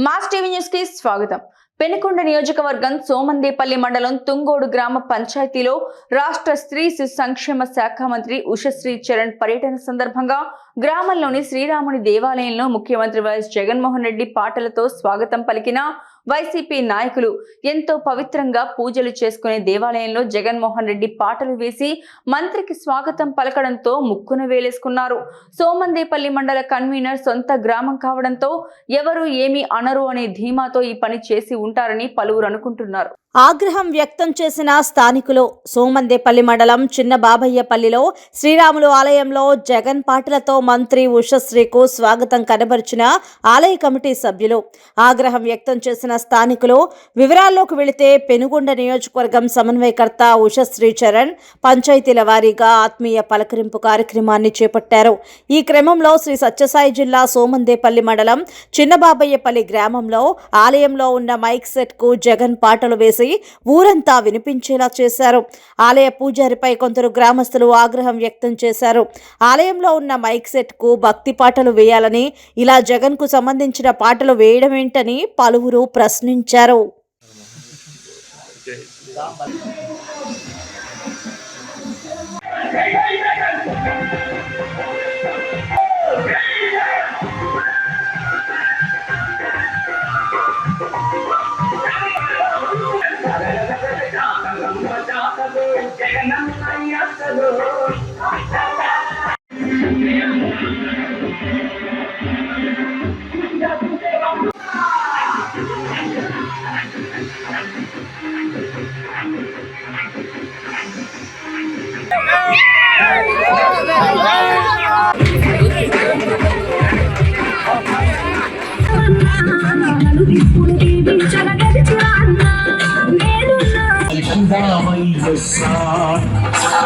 Mass TV news కి స్వాగతం. పెనుకొండ నియోజకవర్గం సోమందేపల్లి మండలం తుంగోడు గ్రామ పంచాయతీలో రాష్ట్ర స్త్రీ శిశు సంక్షేమ శాఖ మంత్రి ఉషశ్రీ చరణ్ పర్యటన సందర్భంగా గ్రామంలోని శ్రీరాముని దేవాలయంలో ముఖ్యమంత్రి వైఎస్ జగన్మోహన్ రెడ్డి పాటలతో స్వాగతం పలికిన వైసీపీ నాయకులు ఎంతో పవిత్రంగా పూజలు చేసుకునే దేవాలయంలో జగన్మోహన్ రెడ్డి పాటలు వేసి మంత్రికి స్వాగతం పలకడంతో ముక్కున వేలేసుకున్నారు. సోమందేపల్లి మండల కన్వీనర్ సొంత గ్రామం కావడంతో ఎవరు ఏమీ అనరు అనే ధీమాతో ఈ పని చేసి ఉంటారని పలువురు అనుకుంటున్నారు. ఆగ్రహం వ్యక్తం చేసిన స్థానికులు సోమందేపల్లి మండలం చిన్న బాబయ్యపల్లిలో శ్రీరాములు ఆలయంలో జగన్ పాటలతో మంత్రి ఉషశ్రీకు స్వాగతం కనబరిచిన ఆలయ కమిటీ సభ్యులు. ఆగ్రహం వ్యక్తం చేసిన స్థానికులు వివరాల్లోకి వెళితే పెనుగొండ నియోజకవర్గం సమన్వయకర్త ఉషశ్రీ చరణ్ పంచాయతీల వారీగా ఆత్మీయ పలకరింపు కార్యక్రమాన్ని చేపట్టారు. ఈ క్రమంలో శ్రీ సత్యసాయి జిల్లా సోమందేపల్లి మండలం చిన్న బాబయ్యపల్లి గ్రామంలో ఆలయంలో ఉన్న మైక్ సెట్ కు జగన్ పాటలు వేసి ఊరంతా వినిపించేలా చేశారు. ఆలయ పూజారిపై కొందరు గ్రామస్తులు ఆగ్రహం వ్యక్తం చేశారు. ఆలయంలో ఉన్న మైక్ సెట్ కు భక్తి పాటలు వేయాలని, ఇలా జగన్ కు సంబంధించిన పాటలు వేయడం ఏంటని పలువురు ప్రశ్నించారు.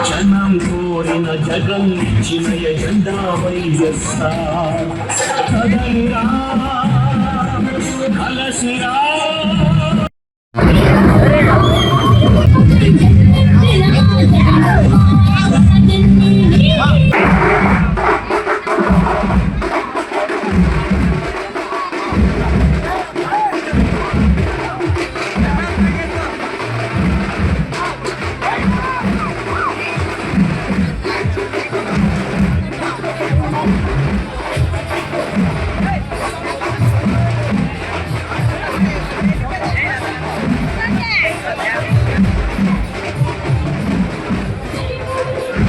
జనం కోరిన జగన్ ఇచ్చిన ఎజెండా వైఎస్ఆర్ కదలిరా కలసిరా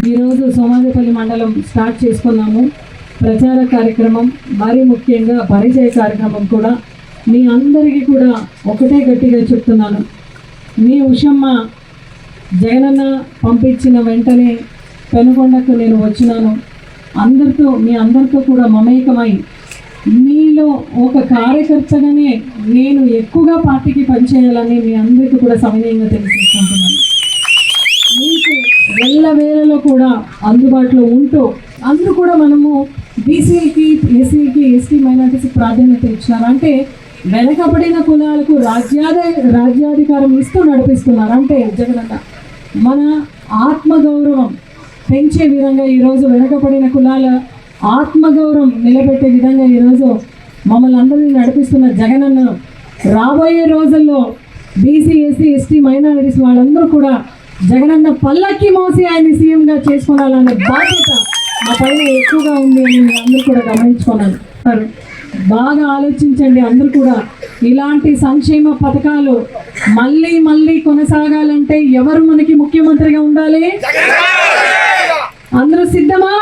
ఈరోజు సోమందేపల్లి మండలం స్టార్ట్ చేసుకున్నాము. ప్రచార కార్యక్రమం, మరీ ముఖ్యంగా పరిచయ కార్యక్రమం కూడా. మీ అందరికీ కూడా ఒకటే గట్టిగా చెప్తున్నాను, మీ ఉషమ్మ జగనన్న పంపించిన వెంటనే పెనుకొండకు నేను వచ్చినాను. మీ అందరితో కూడా మమేకమై మీలో ఒక కార్యకర్తగానే నేను ఎక్కువగా పార్టీకి పనిచేయాలని మీ అందరికీ కూడా సవినయంగా తెలియజేసుకుంటున్నాను. మీకు వేళలో కూడా అందుబాటులో ఉంటూ అందరూ కూడా మనము బీసీలకి, ఎస్సీలకి, ఎస్టీ మైనారిటీస్కి ప్రాధాన్యత ఇచ్చినారు. అంటే వెనకబడిన కులాలకు రాజ్యాధికారం ఇస్తూ నడిపిస్తున్నారు. అంటే జగనన్న మన ఆత్మగౌరవం పెంచే విధంగా ఈరోజు వెనకబడిన కులాల ఆత్మగౌరవం నిలబెట్టే విధంగా ఈరోజు మమ్మల్ని అందరినీ నడిపిస్తున్న జగనన్న రాబోయే రోజుల్లో బీసీ, ఎస్సీ, ఎస్టీ మైనారిటీస్ వాళ్ళందరూ కూడా జగనన్న పల్లకి మోసి ఆయన్ని సీఎంగా చేసుకోవాలనే బాధ్యత మా పైన ఎక్కువగా ఉంది అని అందరూ కూడా గమనించుకున్నాను. బాగా ఆలోచించండి అందరూ కూడా. ఇలాంటి సంక్షేమ పథకాలు మళ్ళీ కొనసాగాలంటే ఎవరు మనకి ముఖ్యమంత్రిగా ఉండాలి? అందరూ సిద్ధమా?